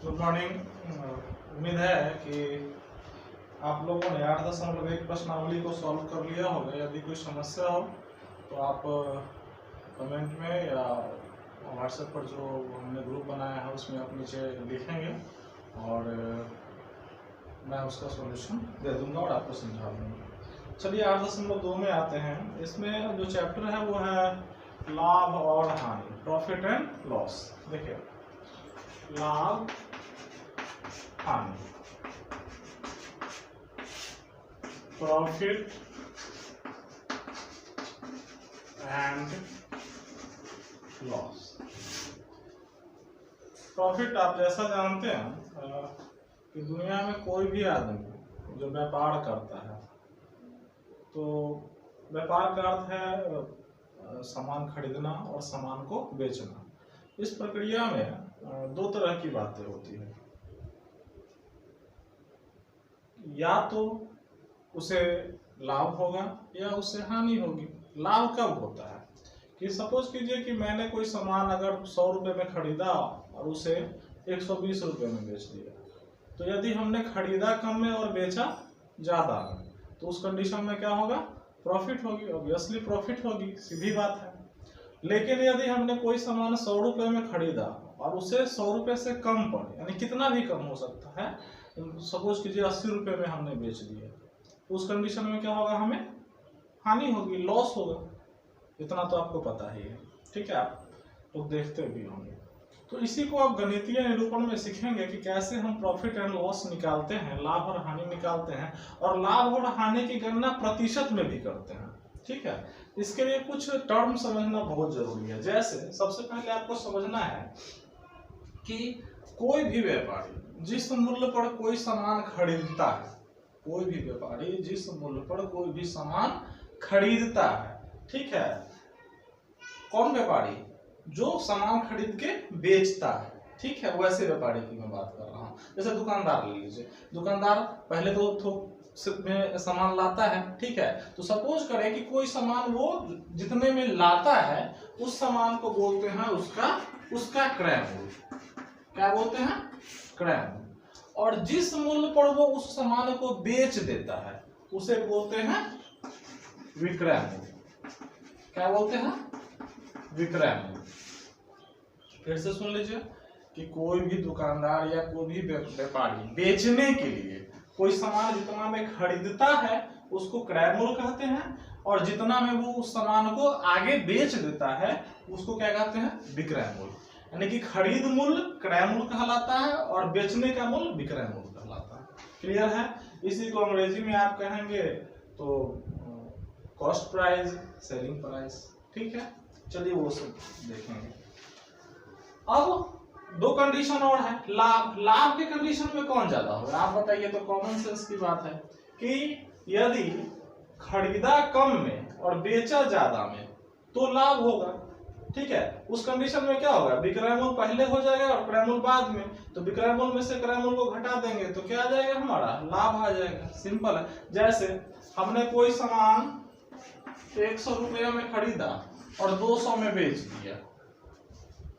Good morning. उम्मीद है कि आप लोगों ने 8.1 प्रश्नावली को सॉल्व कर लिया होगा। यदि कोई समस्या हो तो आप कमेंट में या व्हाट्सएप पर जो हमने ग्रुप बनाया है उसमें आप नीचे लिखेंगे और मैं उसका सॉल्यूशन दे दूंगा और आपको समझा दूंगा। चलिए 8.2 में आते हैं। इसमें जो चैप्टर है वो है लाभ और हानि, प्रॉफिट एंड लॉस। देखिए, लाभ हानि, प्रॉफिट एंड लॉस। प्रॉफिट आप जैसा जानते हैं कि दुनिया में कोई भी आदमी जो व्यापार करता है तो व्यापार का अर्थ है सामान खरीदना और सामान को बेचना। इस प्रक्रिया में दो तरह की बातें होती है, या तो उसे लाभ होगा या उससे हानि होगी। लाभ कब होता है कि सपोज कीजिए कि मैंने कोई सामान अगर 100 रुपये में खरीदा और उसे 120 रुपये में बेच दिया, तो यदि हमने खरीदा कम में और बेचा ज्यादा में तो उस कंडीशन में क्या होगा? प्रॉफिट होगी, ऑब्वियसली प्रॉफिट होगी, सीधी बात है। लेकिन यदि हमने कोई सामान 100 रुपये में खरीदा और उसे 100 रुपये से कम पड़े, यानी कितना भी कम हो सकता है, सपोज कीजिए 80 रुपये में हमने बेच दिया, तो उस कंडीशन में क्या होगा? हमें हानि होगी, लॉस होगा। इतना तो आपको पता ही है, ठीक है, आप लोग देखते भी होंगे। तो इसी को आप गणितीय निरूपण में सीखेंगे कि कैसे हम प्रॉफिट एंड लॉस निकालते हैं, लाभ और हानि निकालते हैं, और लाभ और हानि की गणना प्रतिशत में भी करते हैं। ठीक है, इसके लिए कुछ टर्म समझना बहुत जरूरी है। जैसे सबसे पहले आपको समझना है कि कोई भी व्यापारी जिस मूल्य पर कोई सामान खरीदता है, कोई भी व्यापारी जिस मूल्य पर कोई भी सामान खरीदता है, ठीक है, कौन व्यापारी? जो सामान खरीद के बेचता है, ठीक है, वैसे व्यापारी की मैं बात कर रहा हूँ। जैसे दुकानदार ले लीजिए, दुकानदार पहले तो थोक में सामान लाता है, ठीक है, तो सपोज करें कि कोई सामान वो जितने में लाता है उस सामान को बोलते हैं उसका क्रय मूल्य। क्या बोलते हैं? क्रय मूल्य। और जिस मूल्य पर वो उस सामान को बेच देता है उसे बोलते हैं विक्रय मूल्य। क्या बोलते हैं? विक्रय मूल्य। फिर से सुन लीजिए कि कोई भी दुकानदार या कोई भी व्यापारी बेचने के लिए कोई सामान जितना में खरीदता है उसको क्रय मूल्य कहते हैं, और जितना में वो उस सामान को आगे बेच देता है उसको क्या कहते हैं? विक्रय मूल्य। यानी कि खरीद मूल्य क्रय मूल्य कहलाता है और बेचने का मूल्य विक्रय मूल्य कहलाता है। क्लियर है? इसी को अंग्रेजी में आप कहेंगे तो कॉस्ट प्राइस, सेलिंग प्राइस। ठीक है, चलिए वो सब देखेंगे। अब दो कंडीशन और है। लाभ के कंडीशन में कौन ज्यादा होगा? आप बताइए, तो कॉमन सेंस की बात है कि यदि खरीदा कम में और बेचा ज्यादा में तो लाभ होगा, ठीक है। उस कंडीशन में क्या होगा? विक्रय मूल्य पहले हो जाएगा और क्रय मूल्य बाद में, तो विक्रय मूल्य में से क्रय मूल्य को घटा देंगे तो क्या आ जाएगा? हमारा लाभ आ जाएगा। सिंपल है। जैसे हमने कोई सामान 100 रुपये में खरीदा और 200 में बेच दिया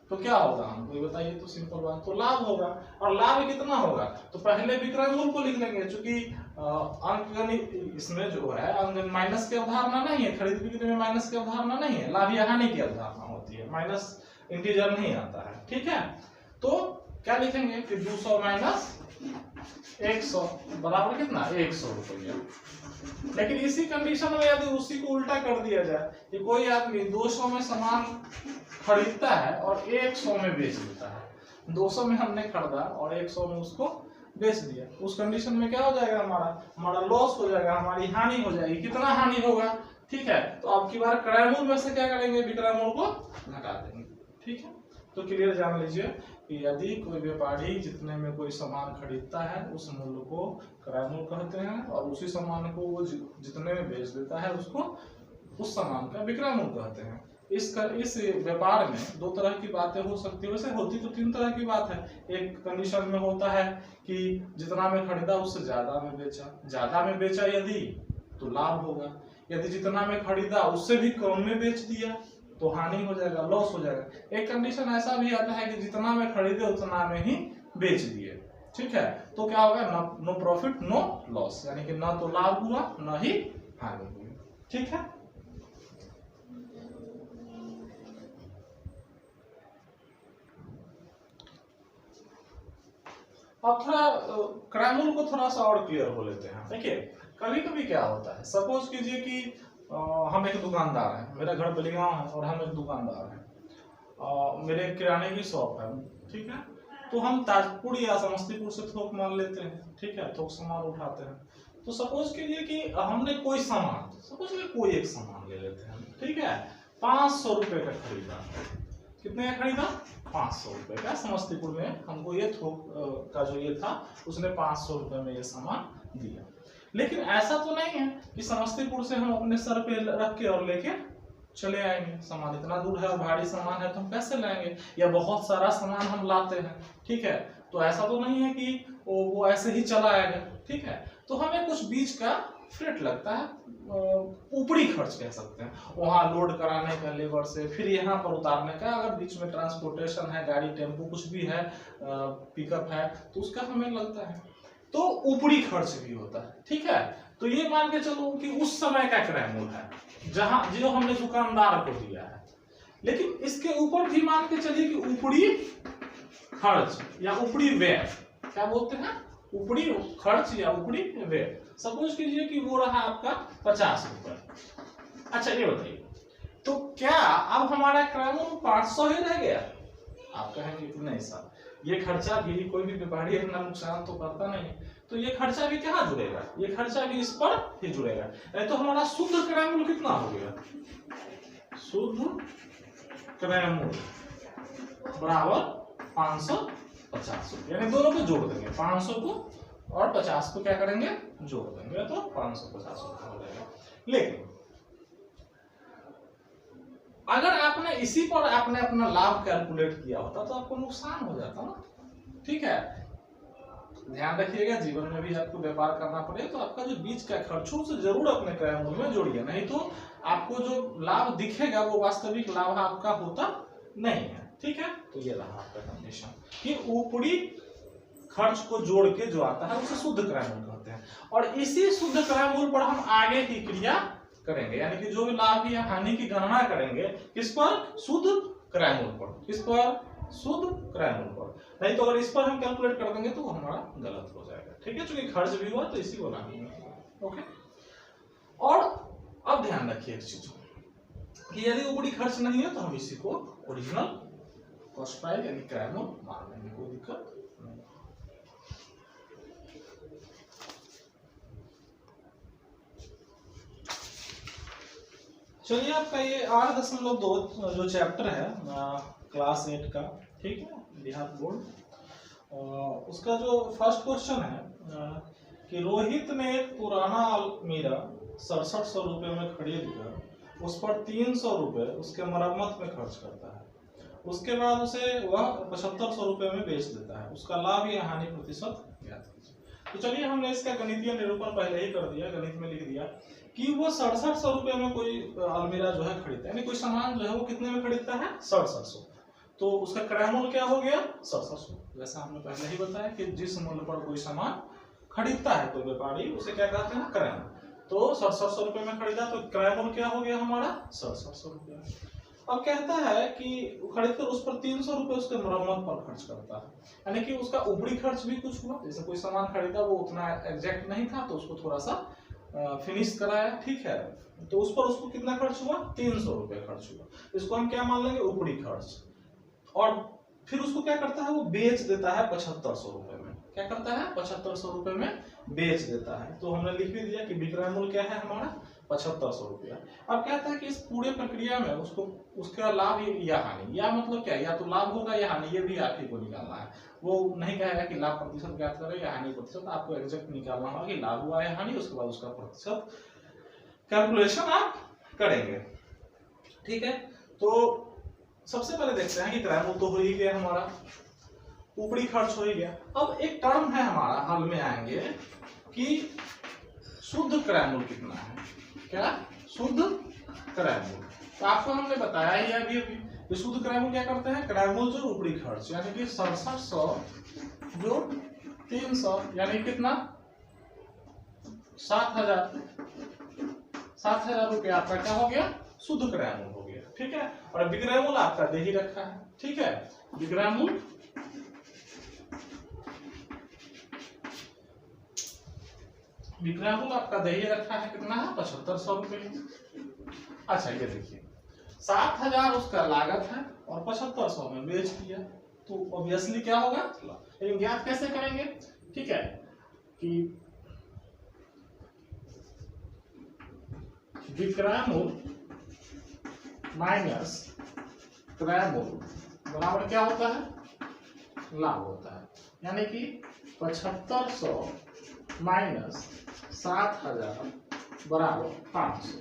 तो क्या होगा? हमको बताइए तो, सिंपल बात, तो लाभ होगा। और लाभ कितना होगा? तो पहले विक्रय मूल्य को लिख लेंगे, क्योंकि अंकगणित इसमें जो है अंक माइनस की अवधारणा नहीं है, खरीद बिक्री में माइनस की अवधारणा नहीं है, लाभ या हानि की अवधारणा होती है, माइनस इंटीजर नहीं आता है। ठीक है, तो क्या लिखेंगे कि 200 माइनस 100 बराबर कितना? 100 रुपया। लेकिन इसी कंडीशन में यदि उसी को उल्टा कर दिया जाए कि कोई आदमी 200 में सामान खरीदता है और 100 में बेच देता है, 200 में हमने खरीदा और 100 में उसको बेच दिया, उस कंडीशन में क्या हो जाएगा? हमारा लॉस हो जाएगा, हमारी हानि हो जाएगी। कितना हानि होगा? ठीक है, तो अब की बार क्रय मूल्य में से क्या करेंगे? विक्रय मूल्य को घटा देंगे। ठीक है, तो क्लियर जान लीजिए कि यदि कोई व्यापारी जितने में कोई सामान खरीदता है उस मूल्य को क्रय मूल्य कहते हैं, और उसी सामान को वो जितने में बेच देता है उसको उस सामान का विक्रय मूल्य कहते हैं। इस व्यापार में दो तरह की बातें हो सकती है, वैसे होती तो 3 तरह की बात है। एक कंडीशन में होता है कि जितना में खरीदा उससे ज्यादा में बेचा यदि तो लाभ होगा, यदि जितना में खरीदा उससे भी कम में बेच दिया तो हानि हो जाएगा, लॉस हो जाएगा। एक कंडीशन ऐसा भी आता है कि जितना में खरीदे उतना में ही बेच दिए, ठीक है, तो क्या होगा, नो प्रॉफिट नो लॉस, यानी कि ना तो लाभ हुआ ना ही हानि हुई, ठीक है। अब थोड़ा क्रैमूल को थोड़ा सा और क्लियर हो लेते हैं। देखिए कभी कभी क्या होता है, सपोज कीजिए कि हम एक दुकानदार हैं, मेरा घर बलिगांव है और हम एक दुकानदार हैं, मेरे किराने की शॉप है, ठीक है, तो हम ताजपुर या समस्तीपुर से थोक माल लेते हैं, ठीक है, थोक सामान उठाते हैं। तो सपोज कीजिए कि हमने कोई सामान, सपोज कीजिए कोई एक सामान ले लेते हैं, ठीक है, 500 रुपए का खरीदा, कितने का खरीदा, 500 रुपए का। समस्तीपुर में हमको ये थोक का जो ये था, उसने 500 रुपए में ये सामान दिया। लेकिन ऐसा तो नहीं है कि समस्तीपुर से हम अपने सर पे रख के और लेके चले आएंगे, सामान इतना दूर है और भारी सामान है तो हम कैसे लाएंगे, या बहुत सारा सामान हम लाते हैं, ठीक है, तो ऐसा तो नहीं है कि वो ऐसे ही चला आएगा, ठीक है, तो हमें कुछ बीच का फ्रेट लगता है, ऊपरी खर्च कह सकते हैं, वहां लोड कराने का लेबर से, फिर यहाँ पर उतारने का, अगर बीच में ट्रांसपोर्टेशन है, गाड़ी टेम्पो कुछ भी है, पिकअप है, तो उसका हमें लगता है, तो ऊपरी खर्च भी होता है, ठीक है। तो ये मान के चलो कि उस समय का क्रैमूल है, जहां जो हमने दुकानदार को दिया है। लेकिन इसके ऊपर भी मान के चलिए कि ऊपरी खर्च या ऊपरी व्यय, क्या बोलते हैं, ऊपरी खर्च या ऊपरी व्यय। सपोज कीजिए कि वो रहा आपका 50 रुपए। अच्छा ये बताइए, तो क्या अब हमारा क्रैमूल 500 ही रह गया? आप कहेंगे कि नहीं सर, ये खर्चा भी, कोई भी व्यापारी अपना नुकसान तो करता नहीं, तो ये खर्चा भी कहाँ जुड़ेगा, ये खर्चा भी इस पर ही जुड़ेगा। तो हमारा शुद्ध क्रैमूल कितना हो गया, शुद्ध क्रैमूल बराबर 550, यानी दोनों को जोड़ देंगे, 500 को और 50 को क्या करेंगे, जोड़ देंगे, तो 550 हो जाएगा। लेकिन अगर आपने इसी पर आपने अपना लाभ कैलकुलेट किया होता तो आपको नुकसान हो जाता ना, ठीक है। ध्यान रखिएगा, जीवन में भी आपको व्यापार करना पड़े तो आपका जो बीच का खर्च हो उसे जरूर अपने क्रैमूल में जोड़िए, नहीं तो आपको जो लाभ दिखेगा वो वास्तविक लाभ आपका होता नहीं है, ठीक है। तो ये रहा आपका कंडीशन कि ऊपरी खर्च को जोड़ के जो आता है उसे शुद्ध क्रैमूल कहते हैं, और इसी शुद्ध क्रैमूल पर हम आगे की क्रिया करेंगे, यानी कि जो भी लाभ या हानि की गणना करेंगे किस पर, शुद्ध क्रैमूल पर, किस पर, शुद्ध क्रैमूल पर। नहीं तो अगर इस पर हम कैलकुलेट कर देंगे तो वो हमारा गलत हो जाएगा, ठीक है, क्योंकि खर्च भी हुआ तो इसी को लाना, ओके। और अब ध्यान रखिए एक चीज कि यदि ऊपरी खर्च नहीं है तो हम इसी को ओरिजिनल कॉस्ट प्राइस यानी क्रैमूल मान लेंगे, कोई दिक्कत नहीं। चलिए आपका ये 8.2 जो चैप्टर है क्लास 8 का, ठीक है, बिहार बोर्ड, उसका जो फर्स्ट क्वेश्चन है कि रोहित ने एक पुराना अलमीरा 6700 रुपए में खरीद कर उस पर 300 रुपए उसके मरम्मत में खर्च करता है, उसके बाद उसे वह 7500 रुपए में बेच देता है, उसका लाभ या हानि प्रतिशत ज्ञात कीजिए। तो चलिए हमने इसका गणितीय निरूपण पहले ही कर दिया, गणित में लिख दिया कि वो 6700 रुपए में कोई अलमीरा जो है खरीदता है, यानी कोई सामान जो है वो कितने में खरीदता है, 6700, तो उसका क्रय क्या हो गया, 6700। जैसा हमने पहले ही बताया कि जिस मूल्य पर कोई सामान खरीदता है कोई व्यापारी उसे क्या कहते हैं, क्रय। तो 6700 रुपए में खरीदा तो क्रय क्या हो गया हमारा, 6700 रुपया। अब कहता है कि खरीदकर उस पर 300 रुपए उसके मरम्मत पर खर्च करता है, यानी कि उसका ऊपरी खर्च भी कुछ हुआ, जैसे कोई सामान खरीदा वो उतना एग्जैक्ट नहीं था तो उसको थोड़ा सा फिनिश कराया, ठीक है, तो उस पर उसको कितना खर्च हुआ, 300 रुपए खर्च हुआ, इसको हम क्या मान लेंगे, ऊपरी खर्च। और फिर उसको क्या करता है, वो बेच देता है 7500 रुपए में, क्या करता है, 7500 रुपए में बेच देता है। तो हमने लिख भी दिया कि विक्रय मूल्य क्या है हमारा, 7500 रुपया। अब कहता है कि इस पूरे प्रक्रिया में उसको उसका लाभ या हानि, या मतलब क्या, या तो लाभ होगा या हानि, ये भी आप ही को निकालना है। वो नहीं कहेगा कि लाभ प्रतिशत ज्ञात करें या हानि प्रतिशत, आपको एग्जैक्ट निकालना होगा कि लाभ हुआ है हानि, उसके बाद उसका प्रतिशत कैलकुलेशन आप करेंगे, ठीक है। तो सबसे पहले देखते हैं कि क्रय मूल्य तो हो ही गया हमारा, ऊपरी खर्च हो ही गया। अब एक टर्म है हमारा, हल में आएंगे कि शुद्ध क्रय मूल्य कितना है, क्या, शुद्ध क्रय मूल्य। तो आपको हमने बताया ही अभी तो शुद्ध क्रय मूल्य क्या करते हैं, क्रय मूल्य जो ऊपरी खर्च यानी कि 6700 जो 300 यानी कितना 7000 रुपया आपका क्या हो गया, शुद्ध क्रय मूल्य हो गया। ठीक है, और विक्रय मूल्य आपका दे ही रखा है। ठीक है, विक्रय मूल्य आपका दे ही रखा है, कितना है 7500 रुपये। अच्छा ये देखिए 7000 उसका लागत है और 7500 में बेच दिया, तो ऑब्वियसली क्या होगा, लेकिन ज्ञात कैसे करेंगे। ठीक है कि विक्रय मूल्य माइनस क्रय मूल्य बराबर क्या होता है, लाभ होता है। यानी कि 7500 माइनस 7000 बराबर 500,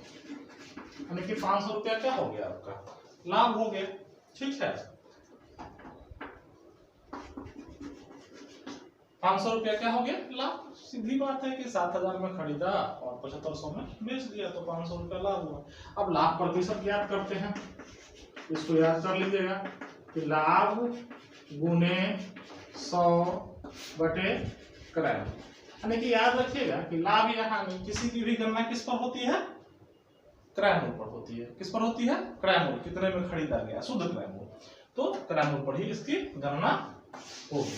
यानी कि 500 रुपया क्या हो गया आपका, लाभ हो गया। ठीक है, 500 रुपया क्या हो गया, लाभ। सीधी बात है कि 7000 में खरीदा और 7500 में बेच दिया, तो 500 रुपया लाभ हुआ। अब लाभ प्रतिशत याद करते हैं, इसको याद कर लीजिएगा कि लाभ गुने 100 क्रय। यानी कि याद रखिएगा कि लाभ या हानि किसी की भी गणना किस पर होती है, क्रय मूल्य पर होती है। किस पर होती है, क्रय मूल्य, कितने में खरीदा गया, शुद्ध क्रय मूल्य, तो क्रय मूल्य पर ही इसकी गणना होगी।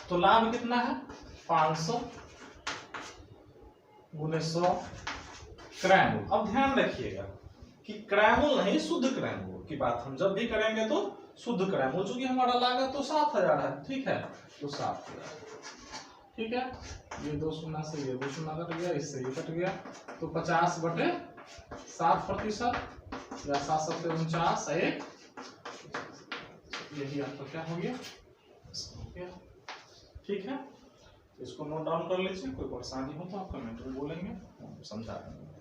तो लाभ कितना है 500 गुने 100 क्रय मूल्य। अब ध्यान रखिएगा कि क्रय मूल्य नहीं, शुद्ध क्रय मूल्य की बात हम जब भी करेंगे तो शुद्ध क्रय मूल्य, चूंकि हमारा लागत तो 7000 है। ठीक है, तो 7000। ठीक है, ये 2 शून्य से ये 2 शून्य कट गया, इससे ये कट गया, तो 50/7% या 749 1, यही आपका क्या हो गया। ठीक है, इसको नोट डाउन कर लीजिए, कोई परेशानी हो तो आप कमेंट में बोलेंगे, हम समझा देंगे।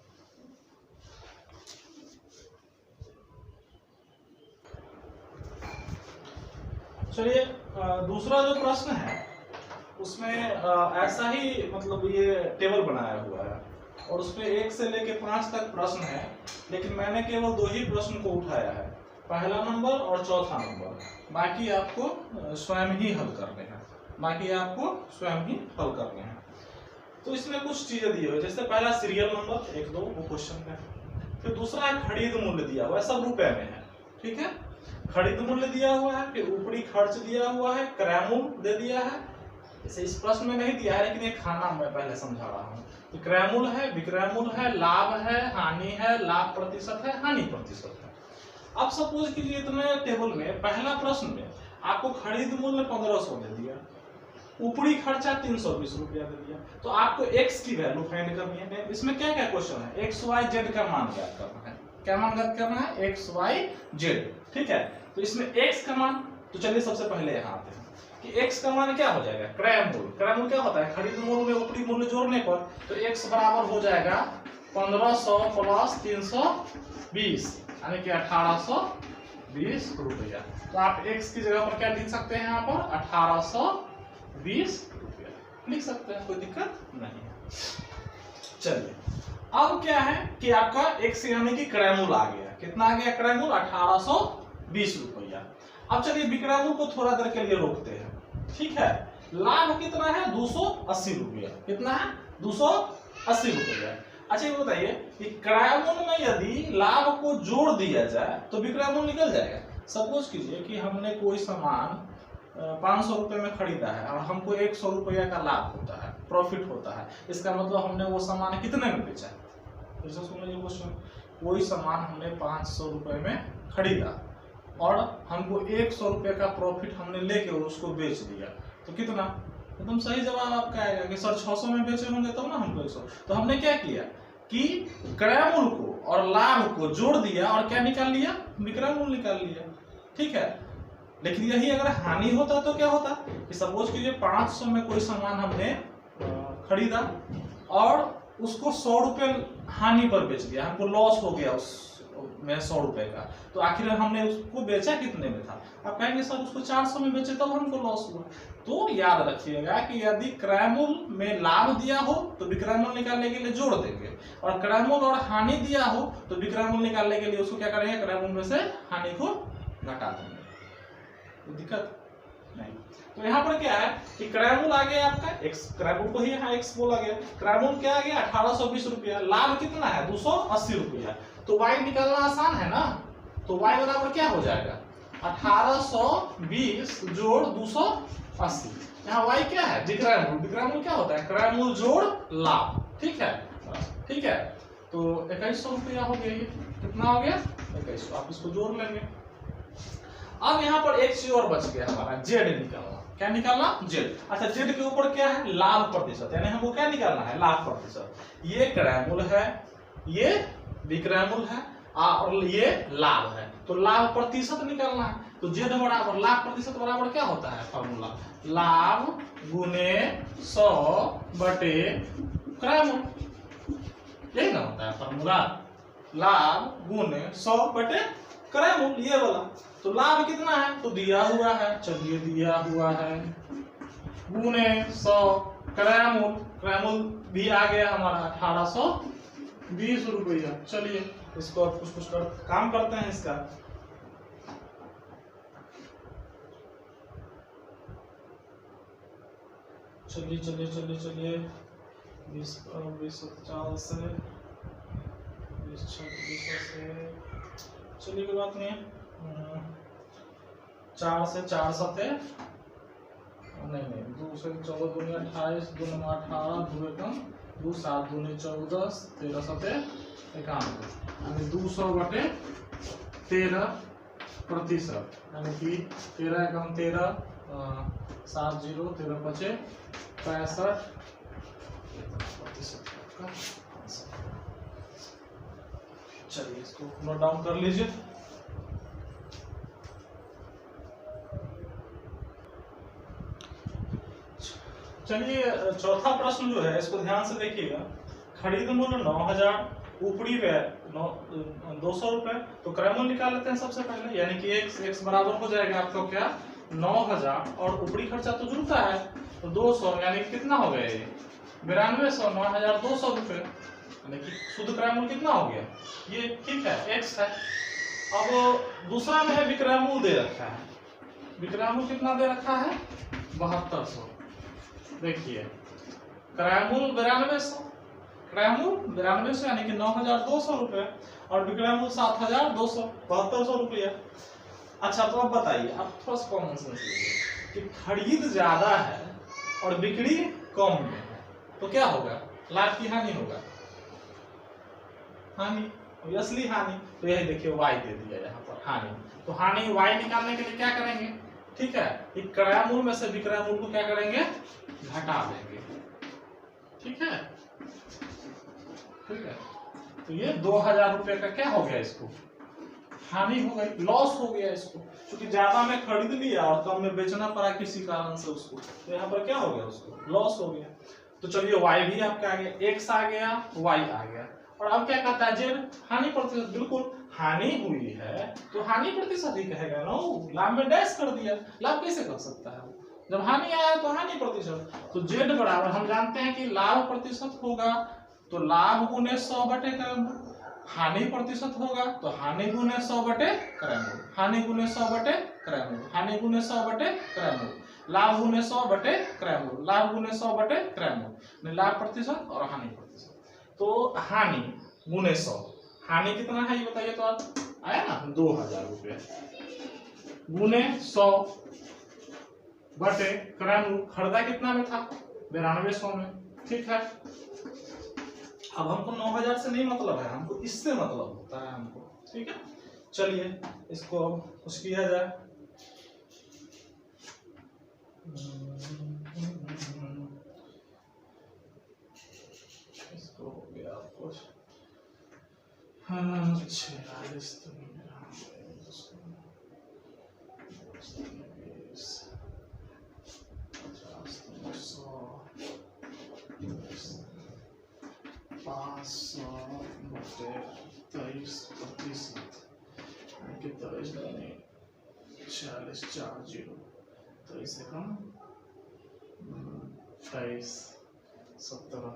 चलिए दूसरा जो प्रश्न है उसमें ऐसा ही मतलब ये टेबल बनाया हुआ है और उसमें 1 से लेके 5 तक प्रश्न है, लेकिन मैंने केवल 2 ही प्रश्न को उठाया है, पहला नंबर और चौथा नंबर। बाकी आपको स्वयं ही हल करने हैं, तो इसमें कुछ चीजें दी हुई, जैसे पहला सीरियल नंबर 1 2 वो क्वेश्चन है, फिर दूसरा है खरीद मूल्य दिया हुआ है, सब रुपए में है। ठीक है, खरीद मूल्य दिया हुआ है, फिर ऊपरी खर्च दिया हुआ है, क्रय मूल्य दे दिया है। इसे इस प्रश्न में नहीं दिया है, लेकिन एक खाना मैं पहले समझा रहा हूँ। तो क्रय मूल्य है, विक्रय मूल्य है, लाभ है, हानि है, लाभ प्रतिशत है, हानि प्रतिशत है। अब सपोज कीजिए इतने टेबल में पहला प्रश्न में आपको खरीद मूल्य 1500 दे दिया, ऊपरी खर्चा 320 रुपया दे दिया, तो आपको x की वैल्यू फाइंड करनी है। इसमें क्या क्या क्वेश्चन है, x y z का मान ज्ञात करना है। क्या मान ज्ञात करना है, x y z। ठीक है, तो इसमें x का मान, तो चलिए सबसे पहले यहाँ आते हैं कि x का मान क्या हो जाएगा, क्रय मूल्य। क्रय मूल्य क्या होता है, खरीद मूल्य में ऊपरी मूल्य जोड़ने पर, तो x बराबर हो जाएगा 1500 प्लस 320 यानी कि 1820 रुपया। तो आप x की जगह पर क्या लिख सकते हैं, यहाँ पर 1820 रुपया लिख सकते हैं, कोई दिक्कत नहीं है। चलिए अब क्या है कि आपका x यानी कि क्रय मूल्य आ गया, कितना आ गया क्रय मूल्य 1820 रुपया। अब चलिए विक्रय मूल्य को थोड़ा देर के लिए रोकते हैं। ठीक है, लाभ कितना है 280 रुपया, कितना है 280 रुपया। अच्छा ये बताइए कि क्रय मूल्य में यदि लाभ को जोड़ दिया जाए तो विक्रय मूल्य निकल जाएगा। सपोज कीजिए कि हमने कोई सामान 500 रुपए में खरीदा है और हमको 100 रुपया का लाभ होता है, प्रॉफिट होता है, इसका मतलब हमने वो सामान कितने में बेचा। जैसे सुन लीजिए क्वेश्चन, कोई सामान हमने 500 रुपए में खरीदा और हमको 100 रुपये का प्रॉफिट हमने लेके उसको बेच दिया, तो कितना, एकदम सही जवाब आपका आएगा कि सर 600 में बेचे होंगे तब ना हमको 100। तो हमने क्या किया कि क्रय मूल्य को और लाभ को जोड़ दिया और क्या निकाल लिया, विक्रय मूल्य निकाल लिया। ठीक है, लेकिन यही अगर हानि होता तो क्या होता कि सपोज कीजिए 500 में कोई सामान हमने खरीदा और उसको 100 रुपये हानि पर बेच दिया, हमको लॉस हो गया उस में 100 रुपए का, तो आखिर हमने उसको बेचा कितने में था? आप कहेंगे सर उसको 400 में बेचे तब हमको लॉस हुआ। तो याद रखिएगा कि यदि क्रय मूल्य में लाभ दिया हो तो विक्रय मूल्य निकालने के लिए जोड़ देंगे, और क्रय मूल्य और हानि दिया हो तो विक्रय मूल्य निकालने के लिए उसको क्या करेंगे, क्रय मूल्य में से हानि को घटा देंगे। तो दिक्कत नहीं। तो यहाँ पर क्या है कि क्रय मूल्य आ गया आपका x, क्रय मूल्य को ही यहाँ x बोला गया। क्रय मूल्य क्या आ गया 1820 रुपया, लाभ कितना है 280 रुपया। तो y निकालना आसान है ना, तो y बराबर क्या हो जाएगा 1820 जोड़ 280। यहाँ y क्या है विक्रय मूल्य, विक्रय मूल्य क्या होता है क्रय मूल्य जोड़ लाभ, ठीक है। ठीक है, तो 2100 रुपया हो गया, ये कितना हो गया 2100, आप इसको जोड़ लेंगे। अब यहाँ पर एक चीज और बच गया हमारा जेड निकालना। क्या निकालना जेड। अच्छा जेड के ऊपर क्या है लाभ प्रतिशत, यानी हमको क्या निकालना है लाभ प्रतिशत। ये क्रय मूल्य है, ये विक्रय मूल्य है और ये लाभ है, तो लाभ प्रतिशत निकालना है। तो जेड बराबर लाभ प्रतिशत बराबर क्या होता है फॉर्मूला, लाभ गुने 100 बटे क्रय मूल्य, यही ना होता है फॉर्मूला, लाभ गुने 100 बटे क्रय मूल्य, ये वाला। तो लाभ कितना है तो दिया हुआ है, चलिए दिया हुआ है, गुने 100 क्रय मूल्य भी आ गया हमारा 1820 रुपया। चलिए इसको कुछ काम करते हैं इसका। चलिए चलिए चलिए चलिए 20 50 से 20 से, चलिए कोई बात नहीं है, 4 से 4 सते नहीं 2 से 14 दूनी 28 2 में 18 2 एकम 2 7 दूनी 14 13 सते 91, यानी 200 बटे 13%, यानी कि 13 एकम 13 7 0 13 बचे 65%। चलिए इसको नोट डाउन कर लीजिए। चलिए चौथा प्रश्न जो है इसको ध्यान से देखिएगा। खरीद मूल्य 9000, ऊपरी व्यय 200 रुपए, तो क्रय मूल्य निकाल लेते हैं सबसे पहले, यानी कि x बराबर हो जाएगा आपको क्या 9000 और ऊपरी खर्चा तो जुड़ता है तो 200, यानी कितना हो गया ये 9200, 9200 रुपए, यानी कि शुद्ध क्रय मूल्य कितना हो गया ये, ठीक है x है। अब दूसरा में है विक्रय मूल्य दे रखा है, विक्रय मूल्य कितना दे रखा है 7200। देखिए क्रय मूल्य 9200, क्रय मूल्य 9200 यानी कि 9200 रुपए, और विक्रय मूल्य 7200, 7200 रुपया। अच्छा तो अब बताइए, आप थोड़ा सा कॉमन सेंस लीजिए कि खरीद ज्यादा है और बिक्री कम में है, तो क्या होगा लाभ की हानि होगा, हानि, असली हानि। तो यही देखिए y दे दिया यहाँ पर हानि, तो हानि y निकालने के लिए क्या करेंगे, ठीक है, एक क्रय मूल्य में से विक्रय मूल्य को क्या करेंगे घटा देंगे, ठीक है, ठीक है। तो ये 2000 रुपए का क्या हो गया, इसको हानि हो गई, लॉस हो गया इसको, क्योंकि ज्यादा में खरीद लिया और कम में बेचना पड़ा किसी कारण से उसको, तो यहाँ पर क्या हो गया उसको लॉस हो गया। तो चलिए y भी आपका आ गया, x आ गया y आ गया, और अब क्या कहता है जेड हानि प्रतिशत, बिल्कुल हानि हुई है तो हानि प्रतिशत ही कहेगा ना, लाभ में डैश कर दिया, लाभ कैसे कर सकता है जब हानि आया तो हानि प्रतिशत। तो जेड बराबर हम जानते हैं कि लाभ प्रतिशत होगा तो लाभ गुने 100 बटे क्रय मूल्य, हानि प्रतिशत होगा तो हानि गुने 100 बटे क्रय मूल्य, हानि गुने 100 बटे क्रय मूल्य, हानि गुने 100 बटे क्रय मूल्य, लाभ गुने 100 बटे क्रय मूल्य, लाभ गुने 100 बटे क्रय मूल्य, लाभ प्रतिशत और हानि प्रतिशत। तो हानि गुने 100, हानि कितना है ये बताइए, तो आप आया ना 2000 रुपये, गुने 100 बटे क्रय मूल्य, खरीदा कितना में था 9200 में, ठीक है। अब हमको 9000 से नहीं मतलब है, हमको इससे मतलब होता है हमको, ठीक है। चलिए इसको अब कुछ किया जाए, इसको हो गया कुछ 46 500 बटे 23%, की तरह 40 तो इसे हम 28 17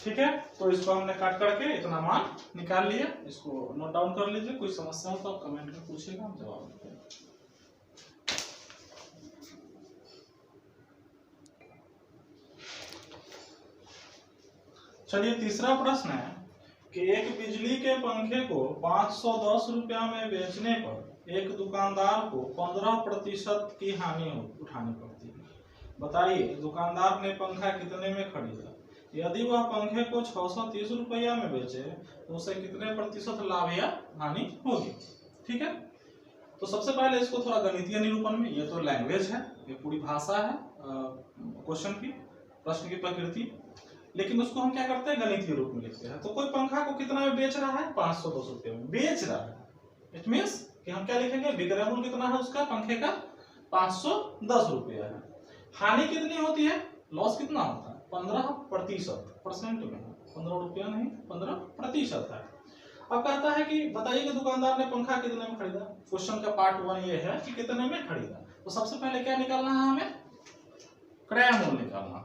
ठीक है। तो इसको हमने काट करके इतना मान निकाल लिया, इसको नोट डाउन कर लीजिए। कोई समस्या हो तो आप कमेंट में पूछिएगा, हम जवाब देंगे। चलिए तीसरा प्रश्न है कि एक बिजली के पंखे को 510 रुपया में बेचने पर एक दुकानदार को 15% की हानि उठानी पड़ती है। बताइए दुकानदार ने पंखा कितने में खरीदा? यदि वह पंखे को 630 रुपया में बेचे तो उसे कितने प्रतिशत लाभ या हानि होगी? ठीक है, तो सबसे पहले इसको थोड़ा गणितीय निरूपण में, ये तो लैंग्वेज है, ये पूरी भाषा है क्वेश्चन की, प्रश्न की प्रकृति, लेकिन उसको हम क्या करते हैं गणितीय रूप में लिखते हैं। तो कोई पंखा को कितना में बेच रहा है? 510 रुपये में बेच रहा है। इट मीन्स कि हम क्या लिखेंगे, विक्रय मूल्य कितना है उसका, पंखे का 510 रुपया है। हानि कितनी होती है, लॉस कितना होता है? 15% परसेंट में, 15 रुपया नहीं 15% है। अब कहता है कि बताइए कि दुकानदार ने पंखा कितने में खरीदा। क्वेश्चन का पार्ट 1 ये है कि कितने में खरीदा। तो सबसे पहले क्या निकालना है हमें, क्रय मूल्य निकालना है।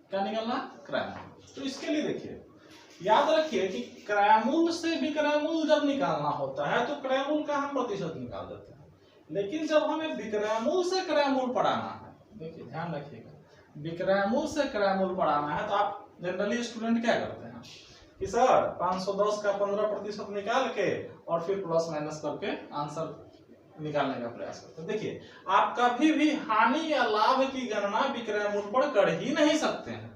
क्या निकालना है? क्रय मूल्य। तो इसके लिए देखिए याद रखिए कि क्रय मूल्य से विक्रय मूल्य जब निकालना होता है तो क्रय मूल्य का हम प्रतिशत निकाल देते हैं, लेकिन जब हमें विक्रय मूल्य से क्रय मूल्य पढ़ाना है, देखिए ध्यान रखिएगा, विक्रय मूल्य से क्रय मूल्य पढ़ाना है तो आप जनरली स्टूडेंट क्या करते हैं कि सर 510 का 15% निकाल के और फिर प्लस माइनस करके आंसर निकालने का प्रयास करते हैं। देखिए आप कभी भी हानि या लाभ की गणना विक्रय मूल्य पर कर ही नहीं सकते हैं।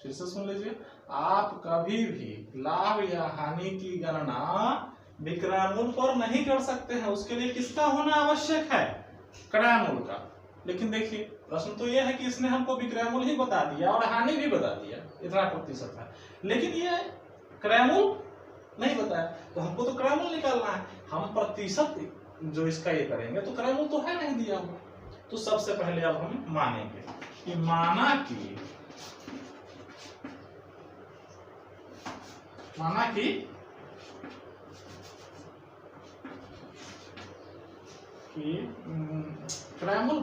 फिर से सुन लीजिए, आप कभी भी लाभ या हानि की गणना विक्रय मूल्य पर नहीं कर सकते हैं। उसके लिए किसका होना आवश्यक है? क्रय मूल्य का। लेकिन देखिए प्रश्न तो यह है कि इसने हमको विक्रय मूल्य ही बता दिया और हानि भी बता दिया, इतना प्रतिशत है, लेकिन ये क्रय मूल्य नहीं बताया। तो हमको तो क्रय मूल्य निकालना है, हम प्रतिशत जो इसका ये करेंगे तो क्रय मूल्य तो है नहीं दिया हुआ। तो सबसे पहले अब हम मानेंगे कि माना कि क्रय मूल्य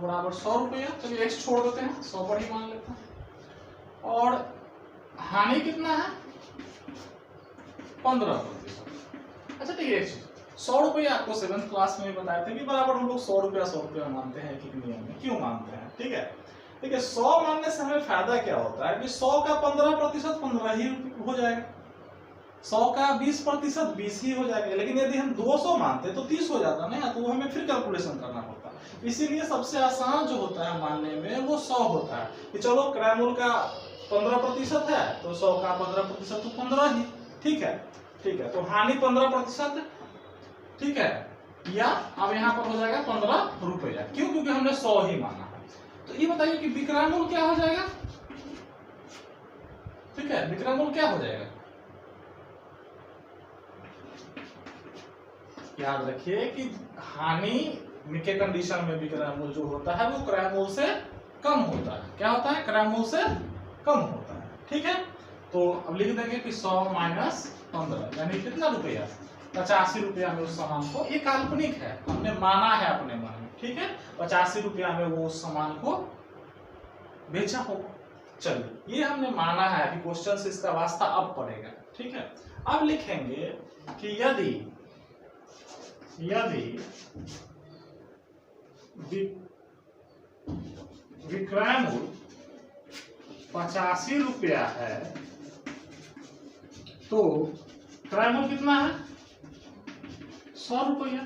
बराबर 100 रुपया। चलिए x छोड़ देते हैं, 100 पर ही मान लेते हैं। और हानि कितना है? 15%। अच्छा ठीक है, 100 रुपया आपको 7th क्लास में बताए थे कि बराबर हम लोग 100 रुपया मानते हैं कि नियम में क्यों मानते हैं। ठीक है, देखिए 100 मानने से हमें फायदा क्या होता है कि 100 का 15% 15 ही हो जाएगा, 100 का 20% 20 ही हो जाएगा। लेकिन यदि हम 200 मानते तो 30 हो जाता ना, तो हमें फिर कैलकुलेशन करना पड़ता। इसीलिए सबसे आसान जो होता है मानने में वो 100 होता है कि चलो क्रय मूल्य का 15% है तो 100 का 15% तो 15 ही। ठीक है, ठीक है, तो हानि 15%, ठीक है, या अब यहाँ पर हो जाएगा 15 रुपया। क्यों? क्योंकि हमने 100 ही माना है। तो ये बताइए कि विक्रय मूल्य क्या हो जाएगा? ठीक है, विक्रय मूल्य क्या हो जाएगा? याद रखिए कि हानि के कंडीशन में विक्रय मूल्य जो होता है वो क्रय मूल्य से कम होता है। क्या होता है? क्रय मूल्य से कम होता है। ठीक है, तो अब लिख देंगे कि 100 माइनस 15 यानी कितना रुपया? 85 रुपया में उस सामान को, ये काल्पनिक है, हमने माना है अपने मन में। ठीक है, 85 रुपया में वो उस सामान को बेचा होगा। चलिए ये हमने माना है कि क्वेश्चन से इसका वास्ता अब पड़ेगा। ठीक है, अब लिखेंगे कि यदि विक्रय मूल्य 85 रुपया है तो क्रय मूल्य कितना है? 100 रुपया।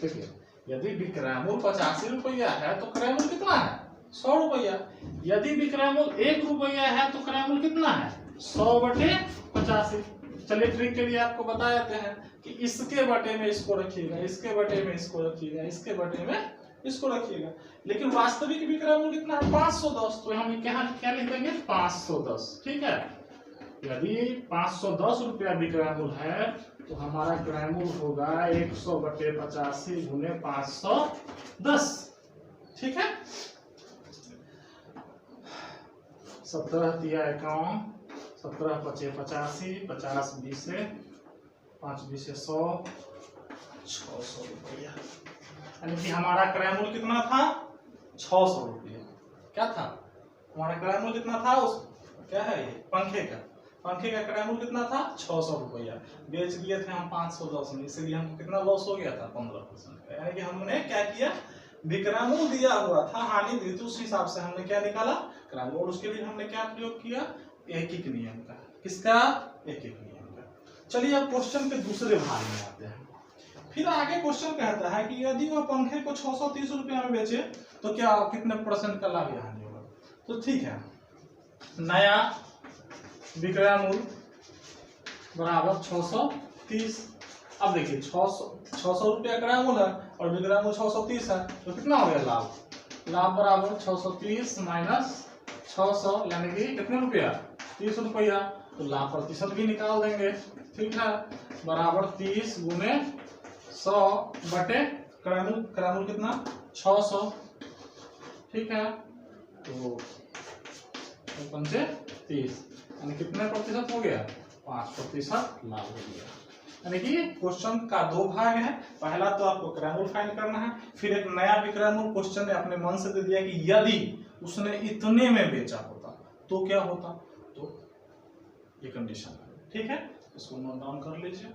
देखिए यदि विक्रय मूल्य 85 रुपया है तो क्रय मूल्य कितना है? 100 रुपया। यदि विक्रय मूल्य 1 रुपया है तो क्रय मूल्य कितना है? 100/85। चलिए ट्रिक के लिए आपको बता देते हैं कि इसके बटे में इसको रखिएगा, इसके बटे में इसको रखिएगा, इसके बटे में इसको रखिएगा। लेकिन वास्तविक विक्रय मूल्य कितना है? 510। तो हम क्या लिख देंगे? 510। ठीक है, यदि 510 रुपया विक्रय मूल्य है तो हमारा क्रय मूल्य होगा 100/85 × 510। ठीक है। 17 तिया 51, 17 पचे 85, 50 20 से 5 20 से 100, 600 रुपया। यानी कि हमारा क्रय मूल्य कितना था? 600 रुपया। क्या था हमारा क्रय मूल्य? कितना था? उस क्या है ये पंखे का क्रय मूल्य कितना था? 600 रुपया। बेच दिए थे हम 510 में, इसलिए हमको कितना लॉस हो गया था? 15%। यानी कि हमने क्या किया, विक्रय मूल्य दिया हुआ था, हानि दी थी, उस हिसाब से हमने क्या निकाला? क्रय मूल्य। और उसके लिए हमने क्या प्रयोग किया? एक नियम का। किसका? एक नियम का। चलिए अब क्वेश्चन के दूसरे भाग में आते हैं। फिर आगे क्वेश्चन कहता है कि यदि वह पंखे को 630 रुपया में बेचे तो क्या कितने % का लाभ या हानि होगा? तो ठीक है, नया विक्रय मूल्य बराबर 630। अब देखिए 600 रुपया क्रय मूल्य है और विक्रय मूल्य 630 है, तो कितना हो गया लाभ? लाभ बराबर 630 माइनस 600 यानी कि कितने रुपया? 30 रुपया। तो लाभ प्रतिशत भी निकाल देंगे, ठीक है, बराबर 30 गुने 100 बटे क्रय मूल्य कितना? 600, ठीक है। तो 30 यानी कितने प्रतिशत हो गया? 5% लाभ हो गया। यानी कि क्वेश्चन का दो भाग है। पहला तो आपको क्रय मूल्य फाइंड करना है, फिर एक नया विक्रय मूल्य क्वेश्चन ने अपने मन से दे दिया कि यदि उसने इतने में बेचा होता तो क्या होता, तो ये कंडीशन है, ठीक है। इसको नोट डाउन कर लीजिए।